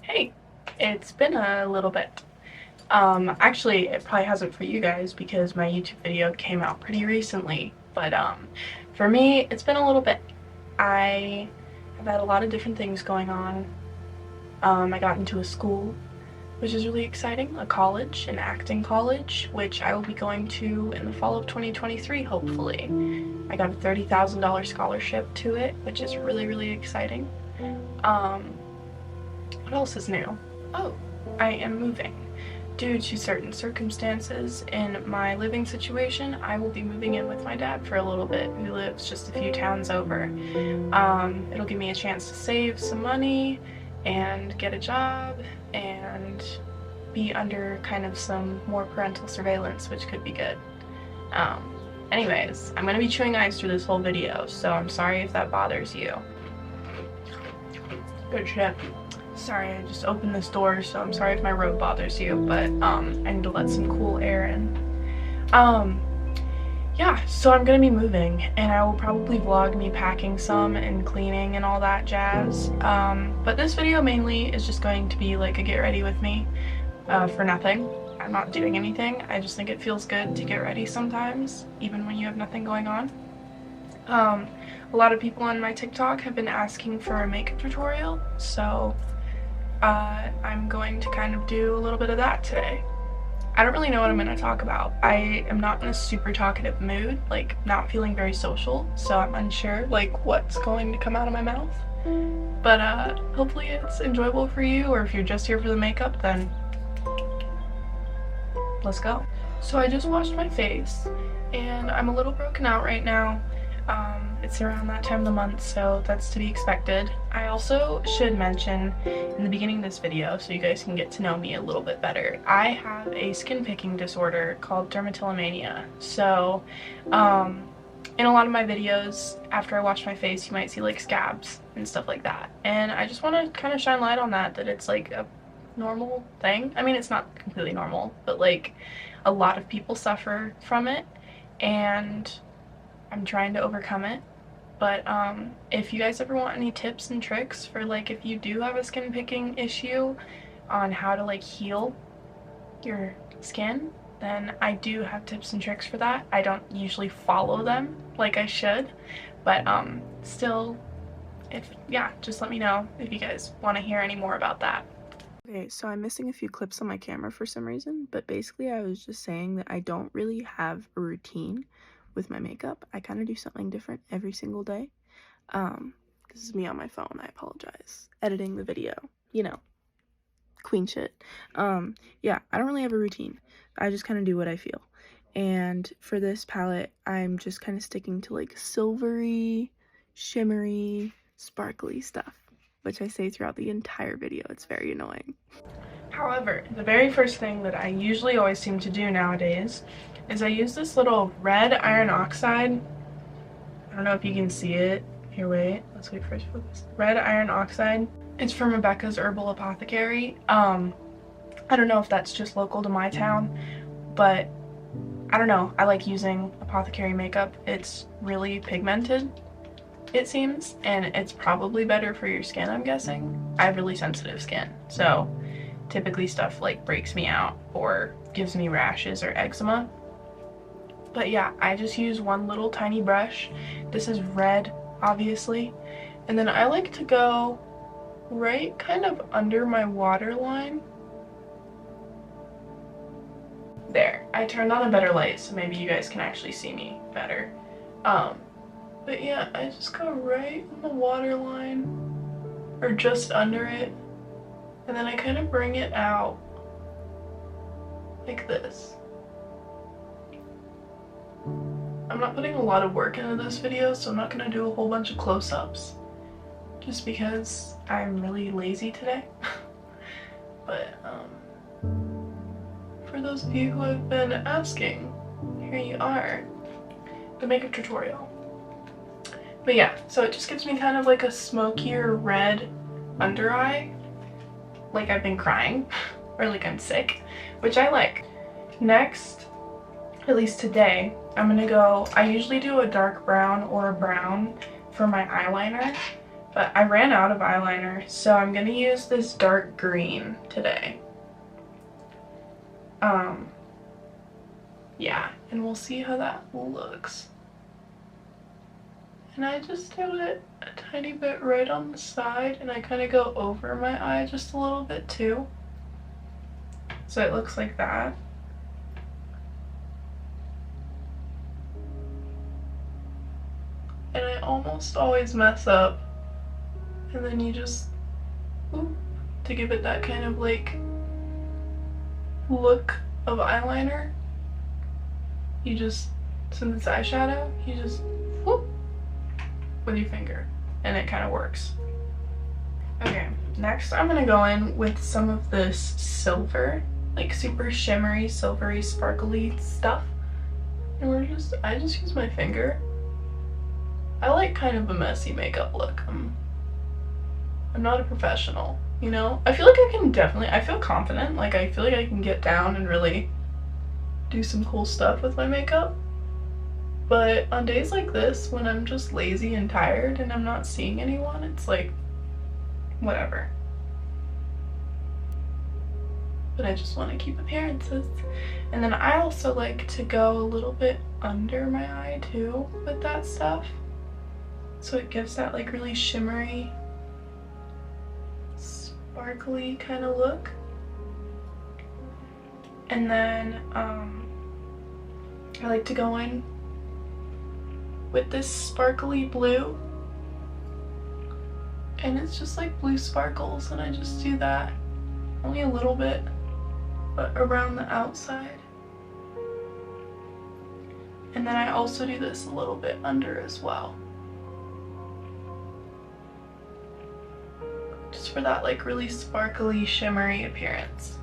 Hey, it's been a little bit. Actually, it probably hasn't for you guys because my YouTube video came out pretty recently. But for me, it's been a little bit. I have had a lot of different things going on. I got into a school, which is really exciting, a college, an acting college, which I will be going to in the fall of 2023, hopefully. I got a $30,000 scholarship to it, which is really, really exciting. Um, what else is new? Oh, I am moving. Due to certain circumstances in my living situation, I will be moving in with my dad for a little bit, who lives just a few towns over. It'll give me a chance to save some money and get a job and be under kind of some more parental surveillance, which could be good. Um, Anyways, I'm gonna be chewing ice through this whole video, so I'm sorry if that bothers you. Good shit. Sorry, I just opened this door, so I'm sorry if my robe bothers you, but I need to let some cool air in. Yeah, so I'm gonna be moving, and I will probably vlog me packing some and cleaning and all that jazz. But this video mainly is just going to be like a get ready with me for nothing. I'm not doing anything. I just think it feels good to get ready sometimes, even when you have nothing going on. A lot of people on my TikTok have been asking for a makeup tutorial, so I'm going to kind of do a little bit of that today. I don't really know what I'm going to talk about. I am not in a super talkative mood, like not feeling very social, so I'm unsure like what's going to come out of my mouth. But hopefully it's enjoyable for you, or if you're just here for the makeup, then let's go. So I just washed my face and I'm a little broken out right now. It's around that time of the month, so that's to be expected. I also should mention in the beginning of this video, so you guys can get to know me a little bit better, I have a skin picking disorder called dermatillomania. So in a lot of my videos after I wash my face, you might see like scabs and stuff like that, and I just want to kind of shine light on that it's like a normal thing. I mean, it's not completely normal, but like a lot of people suffer from it, and I'm trying to overcome it. But if you guys ever want any tips and tricks for like if you do have a skin picking issue on how to like heal your skin, then I do have tips and tricks for that. I don't usually follow them like I should, but still, just let me know if you guys want to hear any more about that. Okay, so I'm missing a few clips on my camera for some reason, but basically I was just saying that I don't really have a routine with my makeup. I kind of do something different every single day. This is me on my phone, I apologize. Editing the video, you know, queen shit. Yeah, I don't really have a routine. I just kind of do what I feel. And for this palette, I'm just kind of sticking to like silvery, shimmery, sparkly stuff, which I say throughout the entire video. It's very annoying. However, the very first thing that I usually always seem to do nowadays is I use this little red iron oxide. I don't know if you can see it. Here, wait. Let's wait for it to focus. Red iron oxide. It's from Rebecca's Herbal Apothecary. I don't know if that's just local to my town, but I don't know. I like using apothecary makeup. It's really pigmented, it seems, and it's probably better for your skin, I'm guessing. I have really sensitive skin, so typically stuff like breaks me out or gives me rashes or eczema. But yeah, I just use one little tiny brush. This is red, obviously, and then I like to go right kind of under my waterline. There, I turned on a better light so maybe you guys can actually see me better. But yeah, I just go right on the waterline, or just under it, and then I kind of bring it out like this. I'm not putting a lot of work into this video, so I'm not going to do a whole bunch of close-ups, just because I'm really lazy today. But for those of you who have been asking, here you are, the makeup tutorial. But yeah, so it just gives me kind of like a smokier red under eye, like I've been crying, or like I'm sick, which I like. Next, at least today, I'm gonna go, I usually do a dark brown or a brown for my eyeliner, But I ran out of eyeliner, so I'm gonna use this dark green today. Yeah, and we'll see how that looks. And I just do it a tiny bit right on the side, and I kind of go over my eye just a little bit too. So it looks like that. And I almost always mess up. And then you just, to give it that kind of like look of eyeliner, you just, since it's eyeshadow, you just whoop with your finger, and it kind of works. Okay, next I'm gonna go in with some of this silver, like super shimmery, silvery, sparkly stuff. And I just use my finger. I like kind of a messy makeup look. I'm not a professional, you know? I feel like I feel confident, like I feel like I can get down and really do some cool stuff with my makeup. But on days like this, when I'm just lazy and tired and I'm not seeing anyone, it's like, whatever. But I just want to keep appearances. And then I also like to go a little bit under my eye too with that stuff. So it gives that like really shimmery, sparkly kind of look. And then I like to go in with this sparkly blue, and it's just like blue sparkles, and I just do that only a little bit, but around the outside. And then I also do this a little bit under as well, just for that like really sparkly, shimmery appearance.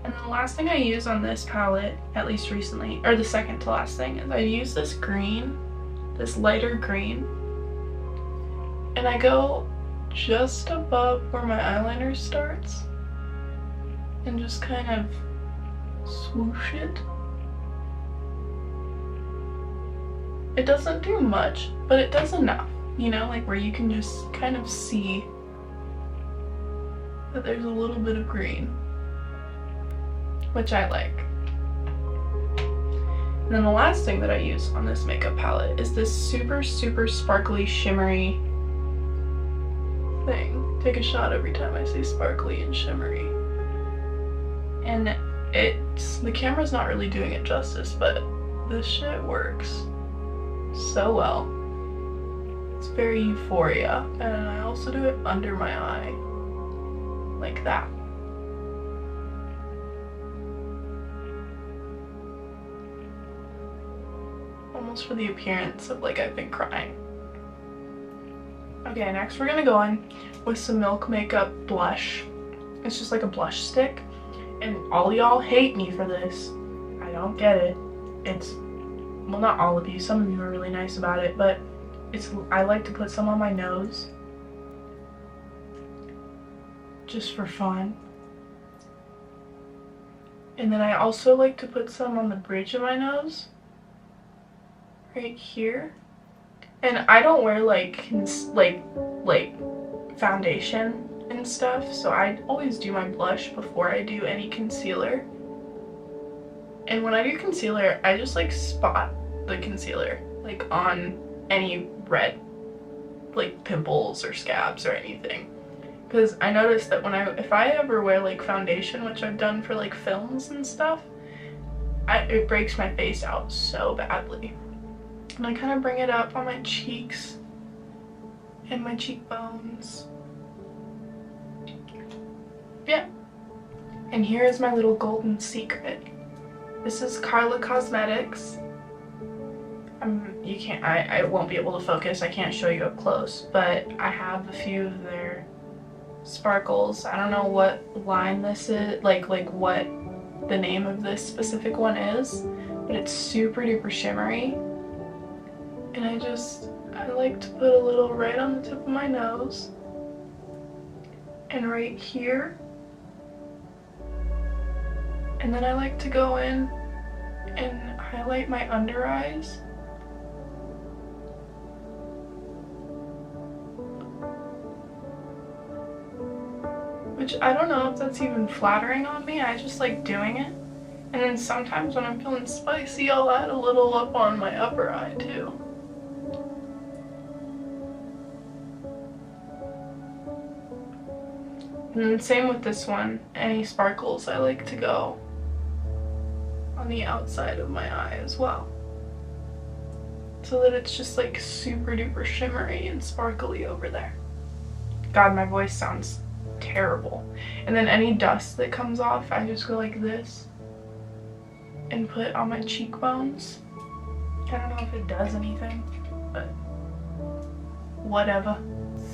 And then the last thing I use on this palette, at least recently, or the second to last thing, is I use this green, this lighter green, and I go just above where my eyeliner starts and just kind of swoosh it. It doesn't do much, but it does enough, you know, like where you can just kind of see that there's a little bit of green, which I like. And then the last thing that I use on this makeup palette is this super, super sparkly, shimmery thing. Take a shot every time I say sparkly and shimmery. And the camera's not really doing it justice, but this shit works so well. It's very Euphoria. And I also do it under my eye, like that. Almost for the appearance of like I've been crying. Okay, next we're gonna go in with some Milk Makeup blush. It's just like a blush stick, and all y'all hate me for this. I don't get it. Well, not all of you, some of you are really nice about it, but I like to put some on my nose just for fun. And then I also like to put some on the bridge of my nose, right here. And I don't wear like foundation and stuff, so I always do my blush before I do any concealer. And when I do concealer, I just like spot the concealer like on any red like pimples or scabs or anything, because I noticed that if I ever wear like foundation, which I've done for like films and stuff, it breaks my face out so badly. And I kind of bring it up on my cheeks and my cheekbones. Yeah. And here is my little golden secret. This is Carla Cosmetics. I won't be able to focus. I can't show you up close, but I have a few of their sparkles. I don't know what line this is, like what the name of this specific one is, but it's super duper shimmery. And I like to put a little right on the tip of my nose and right here. And then I like to go in and highlight my under eyes. which I don't know if that's even flattering on me. I just like doing it. And then sometimes when I'm feeling spicy, I'll add a little up on my upper eye too. And then same with this one. Any sparkles, I like to go on the outside of my eye as well, so that it's just like super duper shimmery and sparkly over there. God, my voice sounds terrible. And then any dust that comes off, I just go like this and put on my cheekbones. I don't know if it does anything, but whatever.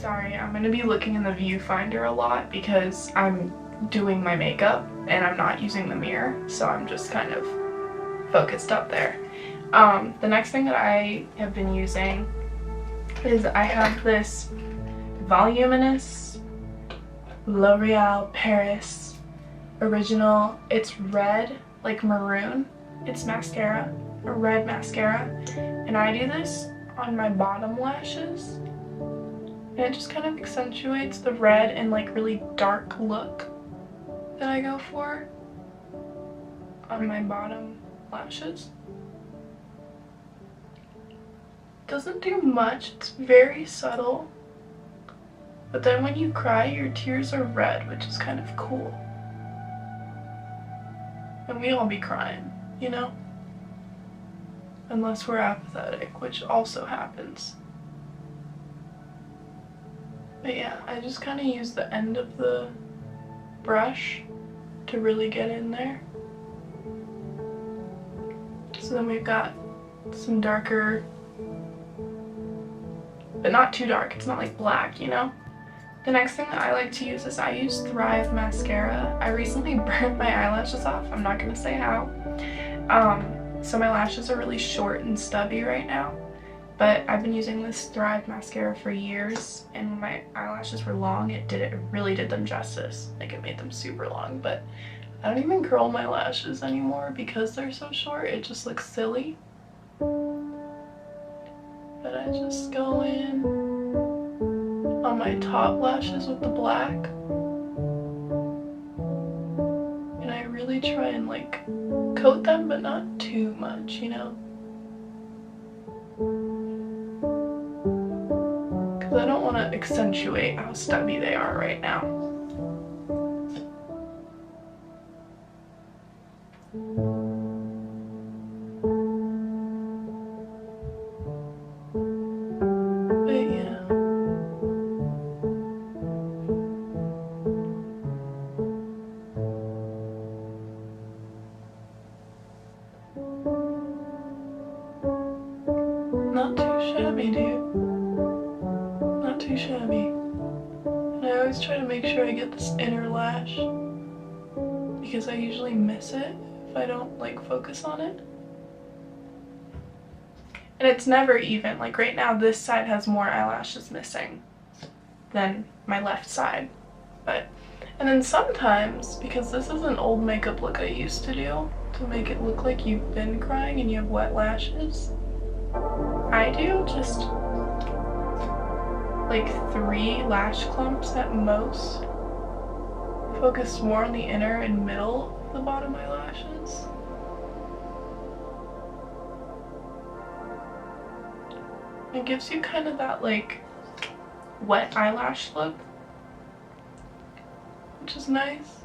Sorry, I'm gonna be looking in the viewfinder a lot because I'm doing my makeup and I'm not using the mirror, so I'm just kind of focused up there. The next thing that I have been using is I have this Voluminous L'Oreal Paris Original. It's red, like maroon. It's mascara, a red mascara. And I do this on my bottom lashes. And it just kind of accentuates the red and like really dark look that I go for on my bottom lashes. Doesn't do much, it's very subtle. But then when you cry, your tears are red, which is kind of cool. And we all be crying, you know? Unless we're apathetic, which also happens. But yeah, I just kind of use the end of the brush to really get in there. So then we've got some darker, but not too dark. It's not like black, you know? The next thing that I like to use is I use Thrive mascara. I recently burnt my eyelashes off. I'm not gonna say how. So my lashes are really short and stubby right now. But I've been using this Thrive mascara for years, and when my eyelashes were long, it really did them justice. Like, it made them super long, but I don't even curl my lashes anymore because they're so short. It just looks silly. But I just go in on my top lashes with the black, and I really try and like coat them, but not too much, you know? Because I don't want to accentuate how stubby they are right now. Not too shabby, dude. Not too shabby. And I always try to make sure I get this inner lash because I usually miss it if I don't like focus on it. And it's never even. Like right now, this side has more eyelashes missing than my left side. And then sometimes, because this is an old makeup look I used to do to make it look like you've been crying and you have wet lashes, I do just like 3 lash clumps at most. Focus more on the inner and middle of the bottom eyelashes. It gives you kind of that like wet eyelash look, which is nice.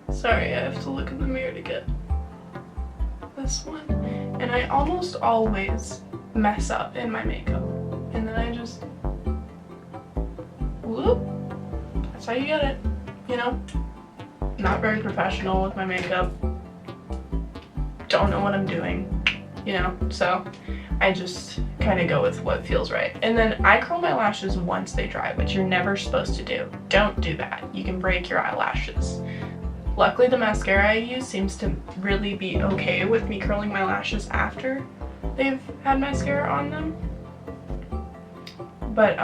Sorry, I have to look in the mirror to get this one. And I almost always mess up in my makeup. And then I just, whoop, that's how you get it, you know? Not very professional with my makeup. Don't know what I'm doing, you know? So I just kind of go with what feels right. And then I curl my lashes once they dry, which you're never supposed to do. Don't do that. You can break your eyelashes. Luckily, the mascara I use seems to really be okay with me curling my lashes after they've had mascara on them. But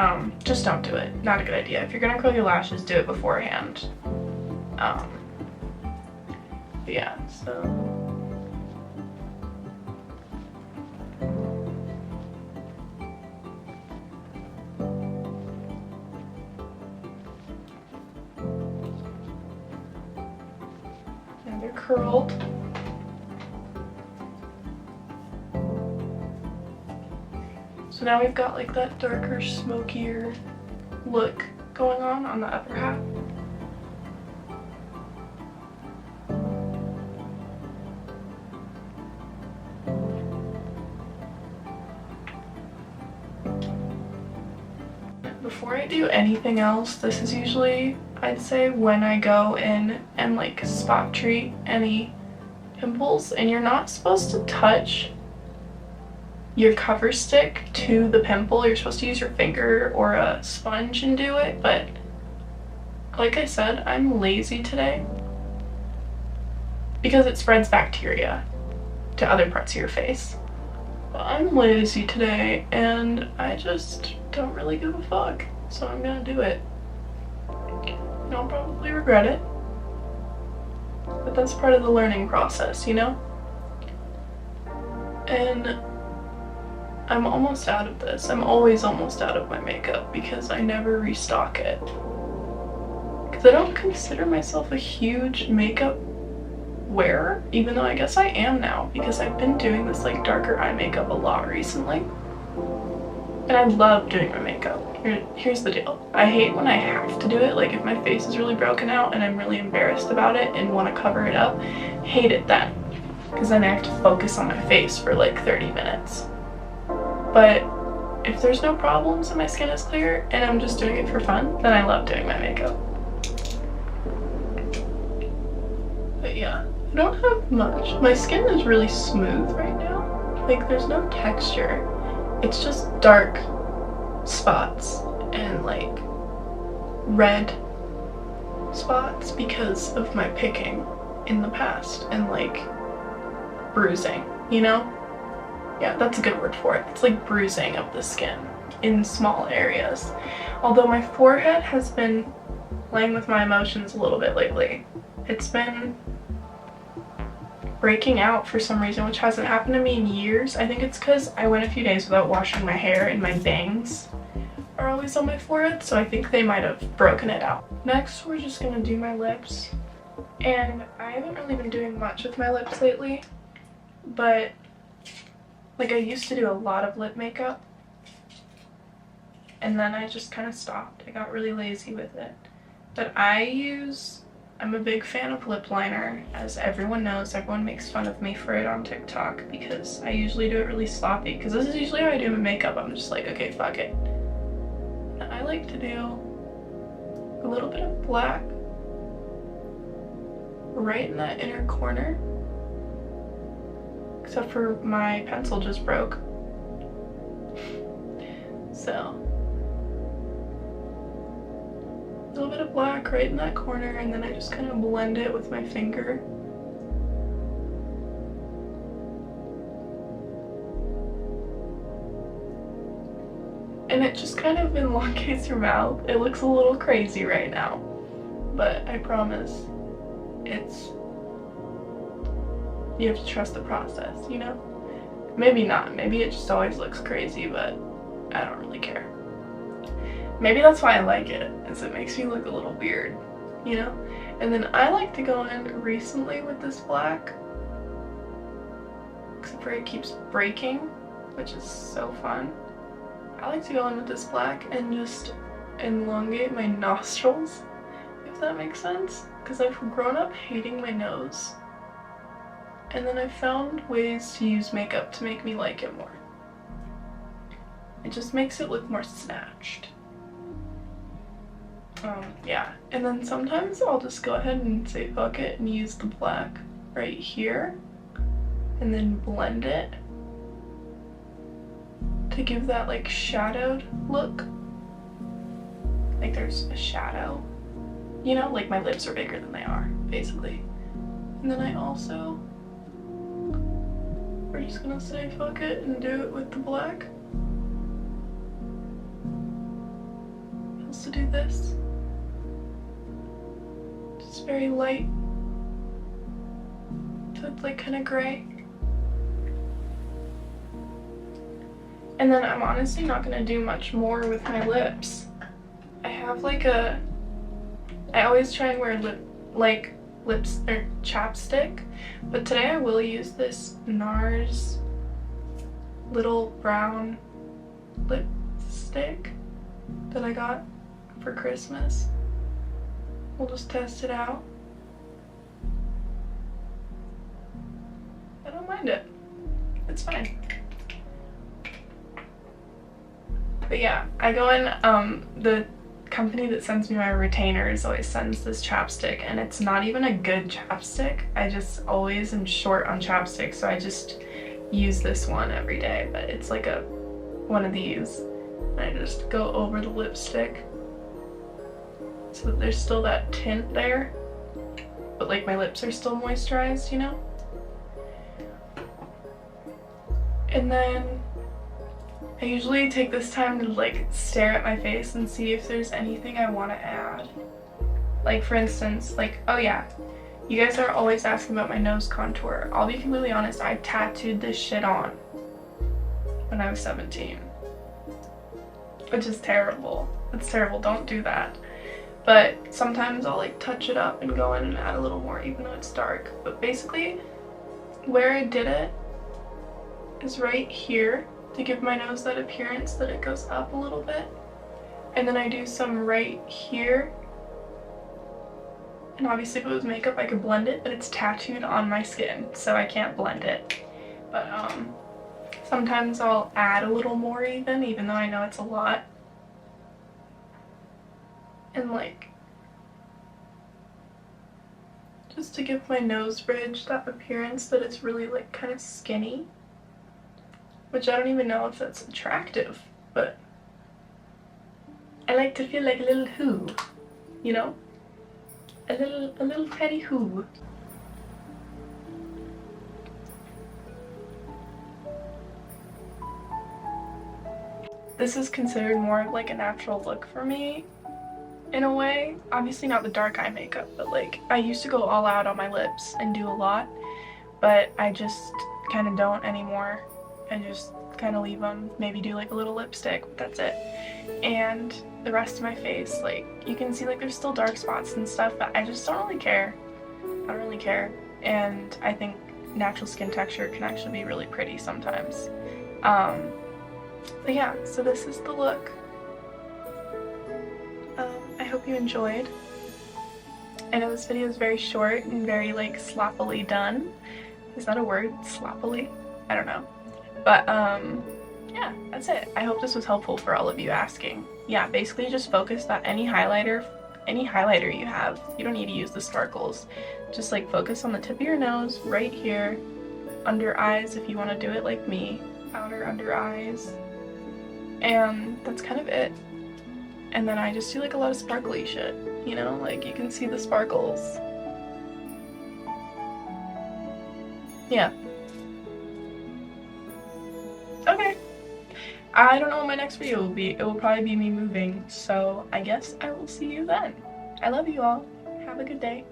just don't do it. Not a good idea. If you're gonna curl your lashes, do it beforehand. But yeah, so. Now they're curled. So now we've got like that darker, smokier look going on the upper half. Before I do anything else, this is usually, I'd say, when I go in and like spot treat any pimples, and you're not supposed to touch your cover stick to the pimple. You're supposed to use your finger or a sponge and do it, but like I said, I'm lazy today because it spreads bacteria to other parts of your face. But I'm lazy today and I just don't really give a fuck, so I'm gonna do it. And I'll probably regret it, but that's part of the learning process, you know? And I'm almost out of this. I'm always almost out of my makeup because I never restock it. Because I don't consider myself a huge makeup wearer, even though I guess I am now because I've been doing this like darker eye makeup a lot recently. And I love doing my makeup. Here's the deal. I hate when I have to do it, like if my face is really broken out and I'm really embarrassed about it and want to cover it up, hate it then. Because then I have to focus on my face for like 30 minutes. But if there's no problems and my skin is clear and I'm just doing it for fun, then I love doing my makeup. But yeah, I don't have much. My skin is really smooth right now. Like there's no texture. It's just dark spots and like red spots because of my picking in the past and like bruising, you know? Yeah, that's a good word for it. It's like bruising of the skin in small areas. Although my forehead has been playing with my emotions a little bit lately. It's been breaking out for some reason, which hasn't happened to me in years. I think it's because I went a few days without washing my hair and my bangs are always on my forehead, so I think they might have broken it out. Next, we're just gonna do my lips. And I haven't really been doing much with my lips lately, but like I used to do a lot of lip makeup and then I just kind of stopped. I got really lazy with it. But I'm a big fan of lip liner, as everyone knows. Everyone makes fun of me for it on TikTok because I usually do it really sloppy, because this is usually how I do my makeup. I'm just like, okay, fuck it. And I like to do a little bit of black right in that inner corner. Except for my pencil just broke. So, a little bit of black right in that corner, and then I just kind of blend it with my finger. And it just kind of elongates your mouth. It looks a little crazy right now, but I promise you have to trust the process, you know? Maybe not. Maybe it just always looks crazy, but I don't really care. Maybe that's why I like it, is it makes me look a little weird, you know? And then I like to go in recently with this black, except for it keeps breaking, which is so fun. I like to go in with this black and just elongate my nostrils, if that makes sense, because I've grown up hating my nose. And then I've found ways to use makeup to make me like it more. It just makes it look more snatched. Yeah, and then sometimes I'll just go ahead and say fuck it and use the black right here and then blend it to give that like shadowed look. Like there's a shadow, you know, like my lips are bigger than they are, basically. And then I also, we're just gonna say fuck it and do it with the black. to do this. Just very light. So it's like kind of gray. And then I'm honestly not gonna do much more with my lips. I have like I always try and wear lips or chapstick, but today I will use this NARS little brown lipstick that I got for Christmas. We'll just test it out. I don't mind it. It's fine. But yeah, I go in, the company that sends me my retainers always sends this chapstick, and it's not even a good chapstick. I just always am short on chapstick, so I just use this one every day. But it's like one of these. I just go over the lipstick so that there's still that tint there, but like my lips are still moisturized, you know? And then I usually take this time to like stare at my face and see if there's anything I want to add. Like for instance, like, oh yeah, you guys are always asking about my nose contour. I'll be completely honest, I tattooed this shit on when I was 17. Which is terrible. It's terrible, don't do that. But sometimes I'll like touch it up and go in and add a little more even though it's dark. But basically, where I did it is right here to give my nose that appearance that it goes up a little bit. And then I do some right here. And obviously if it was makeup I could blend it, but it's tattooed on my skin, so I can't blend it. But sometimes I'll add a little more even though I know it's a lot. And like, just to give my nose bridge that appearance that it's really like kind of skinny. Which I don't even know if that's attractive, but I like to feel like a little who, you know? A little teddy who. This is considered more of like a natural look for me, in a way. Obviously not the dark eye makeup, but like I used to go all out on my lips and do a lot, but I just kind of don't anymore. I just kind of leave them, maybe do like a little lipstick, but that's it. And the rest of my face, like you can see like there's still dark spots and stuff, but I just don't really care. I don't really care. And I think natural skin texture can actually be really pretty sometimes. But yeah, so this is the look. I hope you enjoyed. I know this video is very short and very like sloppily done. Is that a word? Sloppily? I don't know. But yeah, that's it. I hope this was helpful for all of you asking. Yeah, basically just focus that any highlighter you have, you don't need to use the sparkles. Just like focus on the tip of your nose, right here, under eyes if you want to do it like me, outer under eyes. And that's kind of it. And then I just do like a lot of sparkly shit, you know, like you can see the sparkles. Yeah. Okay. I don't know what my next video will be. It will probably be me moving, so I guess I will see you then. I love you all. Have a good day.